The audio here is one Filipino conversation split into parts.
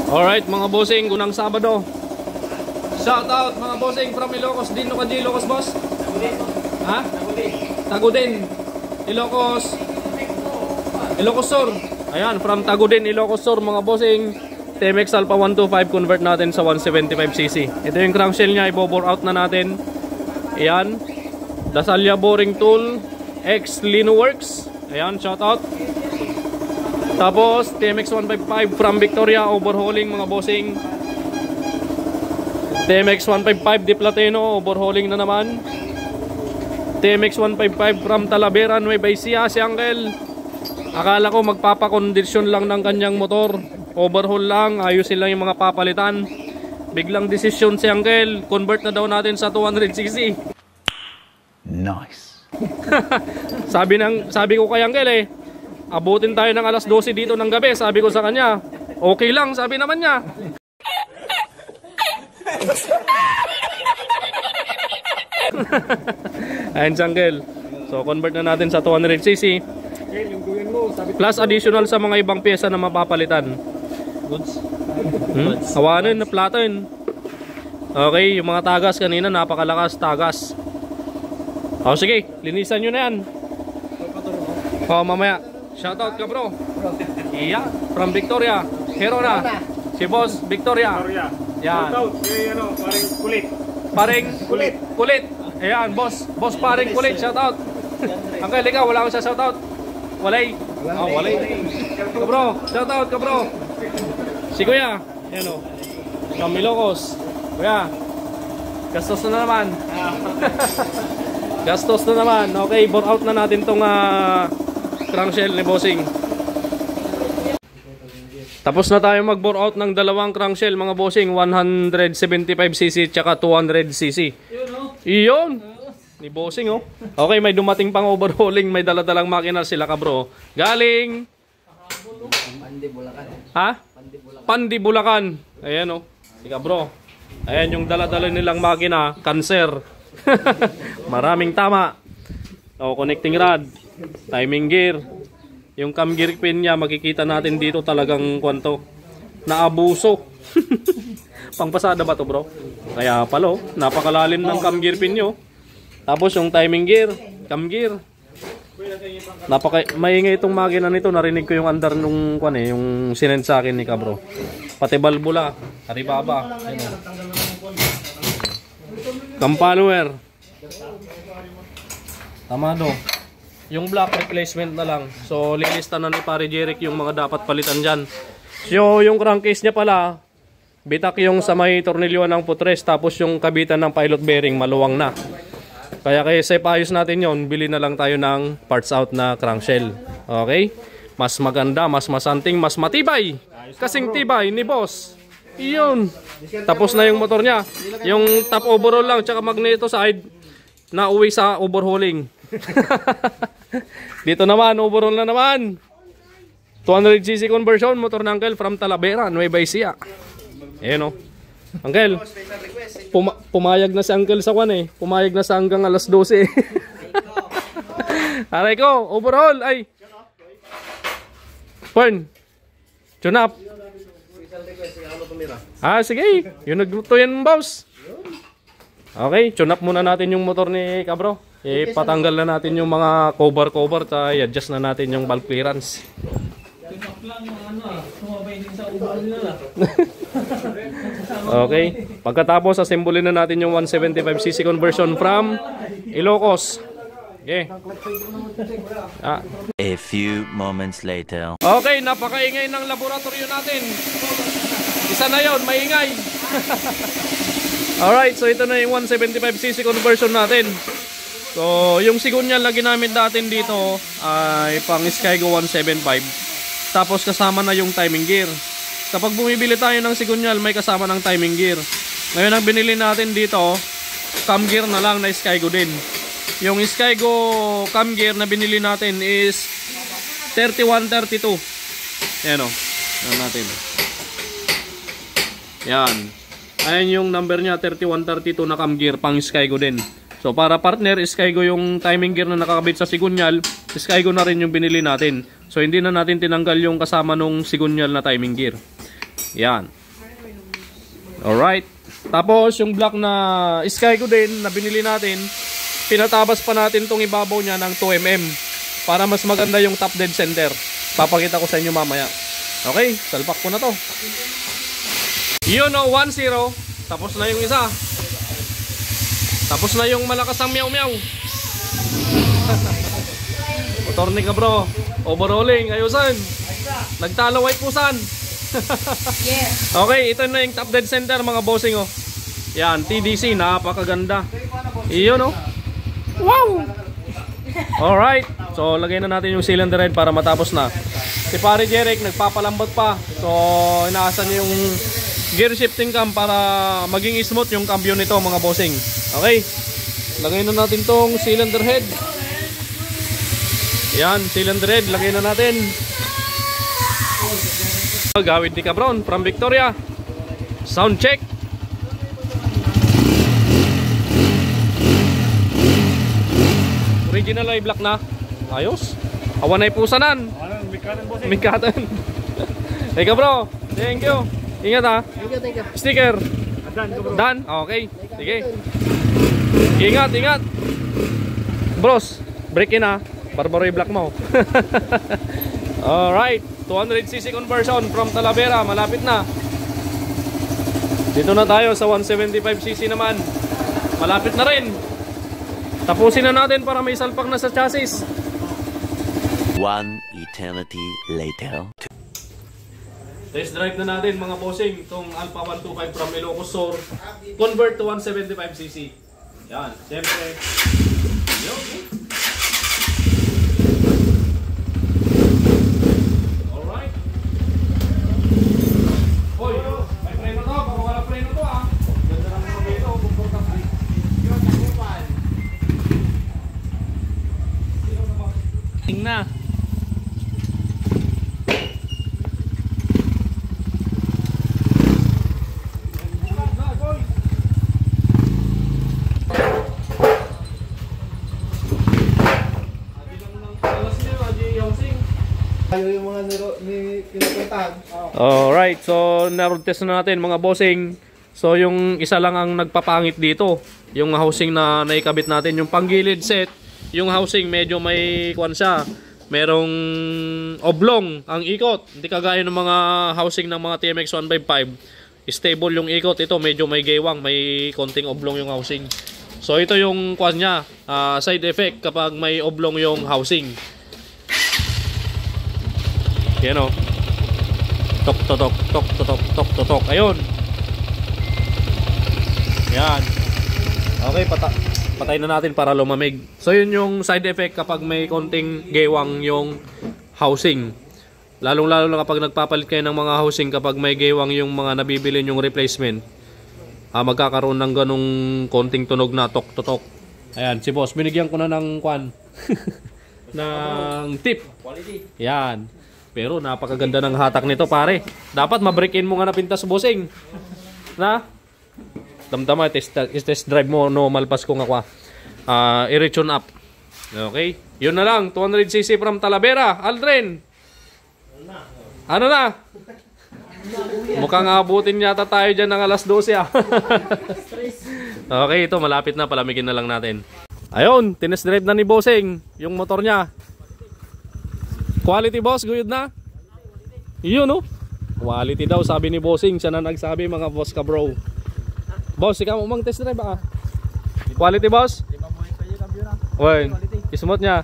Alright mga bossing, unang Sabado. Shout out mga bossing from Ilocos. Dino ka di Ilocos boss? Ha? Tagudin. Ilocos. Ilocos Sur. Ayan, from Tagudin, Ilocos Sur mga bossing. TMX Alpha 125 convert natin sa 175cc. Ito yung crankshell niya, i-bore out na natin. Ayan. Dasalya Boring Tool X Linoworks. Ayan, shout out. Tapos TMX 155 from Victoria, overhauling mga bossing. TMX 155 Di Platino, overhauling na naman. TMX 155 from Talavera, Nueva Ecija, si Uncle. Akala ko magpapakondisyon lang ng kanyang motor. Overhaul lang, ayusin lang yung mga papalitan. Biglang desisyon si Uncle, convert na daw natin sa 200cc. Nice. Sabi ko kay Uncle abutin tayo ng alas 12 dito ng gabi. Sabi ko sa kanya, okay lang, sabi naman niya. Ayan si Uncle. So convert na natin sa 200cc. Plus additional sa mga ibang pyesa na mapapalitan. Goods. Hawanin na platin. Okay, yung mga tagas kanina napakalakas tagas. O sige, linisan nyo na yan. O mamaya. Shoutout ka bro. Iya, from Victoria. Hero na. Si Boss Victoria. Yan. Shoutout kay paring kulit. Paring kulit. Ayan, boss paring kulit. Shoutout. Uncle, ikaw wala akong sa shoutout. Walay. Walay. Ka bro, shoutout ka bro. Si Kuya. Ayan o. From Ilocos. Kuya. Gastos na naman. Gastos na naman. Okay, bore out na natin tong crankshell ni bossing. Tapos na tayo mag-bore out ng dalawang crankshell mga bossing, 175cc tsaka 200cc. Iyon ni bossing oh. Okay, may dumating pang overhauling, may dala-dalang makina sila ka bro. Galing Pandi Bulacan. Ha? Pandi Bulacan. Ayan oh. Ika bro. Ayan yung dala-dala nilang makina, cancer. Maraming tama. O connecting rod, timing gear. Yung cam gear pin niya makikita natin dito talagang kwanto. Naabuso. Pangpasada ba to bro? Kaya pala napakalalim ng cam gear pin nyo. Tapos yung timing gear, cam gear. Maingay itong makina nito. Narinig ko yung andar nung yung sinend sa akin ni kabro. Pati balbula, haribaba. Cam follower. Tamado. Yung block replacement na lang. So lilista na ni Pare Jeric yung mga dapat palitan dyan. So yung crankcase niya pala, bitak yung sa may tornilyo ng putres. Tapos yung kabitan ng pilot bearing maluwang na. Kaya kaysa paayos natin yon, bili na lang tayo ng parts out na crankshell. Okay? Mas maganda, mas masanting, mas matibay. Kasing tibay ni boss. Iyon. Tapos na yung motor niya. Yung top overhaul lang tsaka magneto side na uwi sa overhauling. Dito naman, overhaul na naman. 200cc conversion, motor ng Uncle from Talavera, Nueva Ecija. Ayan o. Uncle, pumayag na si Uncle sa pumayag na sa hanggang alas 12. Aray ko, overhaul. Ay Pern, tune up. Sige, yung nagluto yan boss. Okay, tune up muna natin yung motor ni kabro. Patanggal na natin yung mga cover i-adjust na natin yung valve clearance. Okay, pagkatapos assemble na natin yung 175cc conversion from Ilocos. Okay. A few moments later. Okay, napakaingay ng laboratorio natin. Isa na yon, maingay. Alright, so ito na yung 175cc conversion natin. So, yung sigunyal na ginamit natin dito ay pang Skygo 175. Tapos kasama na yung timing gear. Kapag bumibili tayo ng sigunyal, may kasama ng timing gear. Ngayon ang binili natin dito, cam gear na lang na Skygo din. Yung Skygo cam gear na binili natin is 3132. Ayan o. Ayan natin. Yan. Ayan yung number niya, 3132 na cam gear pang Skygo din. So para partner, Skygo yung timing gear na nakakabit sa sigunyal, Skygo na rin yung binili natin. So hindi na natin tinanggal yung kasama nung sigunyal na timing gear. Yan. Alright. Tapos yung block na Sky ko din na binili natin, pinatabas pa natin tong ibabaw niya ng 2mm para mas maganda yung top dead center. Papakita ko sa inyo mamaya. Okay, salpak ko na to. Yun o, 1-0. Tapos na yung isa. Tapos na yung malakas ang meow-meow. Motor ni ka bro. Overhauling, ayusan. Nagtalaway pusan. Okay, ito na yung top dead center mga bossing oh. Yan, TDC, napakaganda. Iyon oh. Wow! Alright, so lagay na natin yung cylinder head para matapos na. Si pare Jeric nagpapalambot pa. So inaasan yung gear shifting cam para maging smooth yung cambio nito mga bossing. Okay, lagay na natin tong cylinder head. Yan, cylinder head, lagay na natin. Gawid ni Cabron from Victoria. Sound check. Original ay black na. Ayos. Awan ay pusanan. Mikatan. Teka bro. Thank you. Ingat ha. Thank you. Sticker. Dan. Okay. Sige. Ingat. Bros, break in ha. Barbaroy black mo. Alright. 200cc conversion from Talavera, malapit na. Dito na tayo sa 175cc naman. Malapit na rin. Tapusin na natin para may salpak na sa chassis. One eternity later. Test drive na natin mga bossing itong Alpha 125 from Ilocos Sur. Convert to 175cc. Yan, siyempre. Na. Yung mga kinupuntahan. Alright, so na-test na natin mga bossing. So yung isa lang ang nagpapangit dito, yung housing na naikabit natin, yung panggilid set. Yung housing medyo may kuwan siya, merong oblong ang ikot, hindi kagaya ng mga housing ng mga TMX 155. Stable yung ikot, ito medyo may gewang, may konting oblong yung housing. So ito yung kuwan niya, side effect kapag may oblong yung housing. Yan o. Tok totok, tok totok, tok totok. Ayun. Yan. Okay, patay na natin para lumamig. So yun yung side effect kapag may konting gewang yung housing. Lalong-lalo na kapag nagpapalit kayo ng mga housing, kapag may gewang yung mga nabibili yung replacement, magkakaroon ng ganong konting tunog na tok-totok. Ayan, si boss, binigyan ko na ng kwan. ng tip. Yan. Pero napakaganda ng hatak nito pare. Dapat ma-break in mo nga na pintas bossing. Na? Damdama, test drive mo, no malpas ko nga kwa. I-retune up. Okay? Yun na lang, 200cc from Talavera. Aldrin! Ano na? Mukhang abutin yata tayo dyan ng alas 12 ah. Okay, ito malapit na, palamigin na lang natin. Ayun, tinest drive na ni bossing yung motor niya. Quality boss, guyod na? Yun no? Quality daw sabi ni bossing, siya na nagsabi mga boss ka bro. Boss, ikaw umang test drive ba? Quality boss? Uy, ismot niya.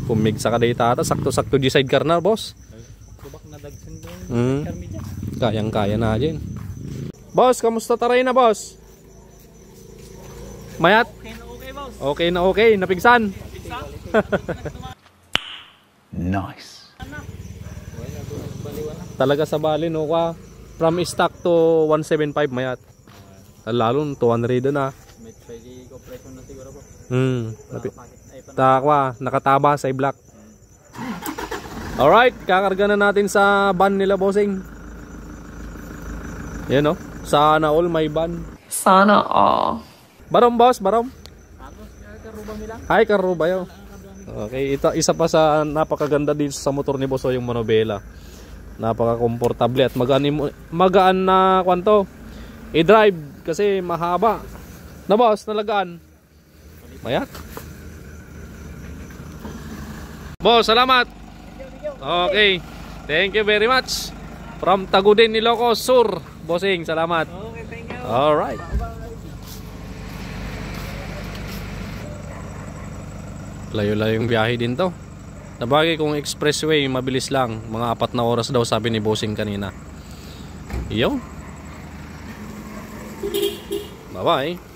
Pumigsa ka day tata, sakto-sakto di sidecar na boss. Kayang-kaya na dyan. Boss, kamusta taray na boss? Mayat? Okay na okay, napigsan. Nice. Talaga sa bali no ka. From stock to 175 mayat. Lalo 200 na. May try compression na siguro po. Takwa, nakataba sa block. Alright, kakarga na natin sa van nila bossing. Yan no. Sana all may van. Sana all. Barom boss, barom. Hi, Karuba yo. Okay, ito isa pa sa napakaganda dito sa motor ni Boss yung Manobela. Napaka-komportable at magaan na kwanto. I-drive kasi mahaba. Na boss, nalagaan. Mayak. Boss, salamat. Okay. Thank you very much. From Tagudin, Ilocos Sur. Bossing, salamat. Okay, thank you. All right. Layo-layo yung biyahe din to. Nabagay kung expressway, mabilis lang. Mga 4 na oras daw sabi ni Bossing kanina. Yo. Bye-bye.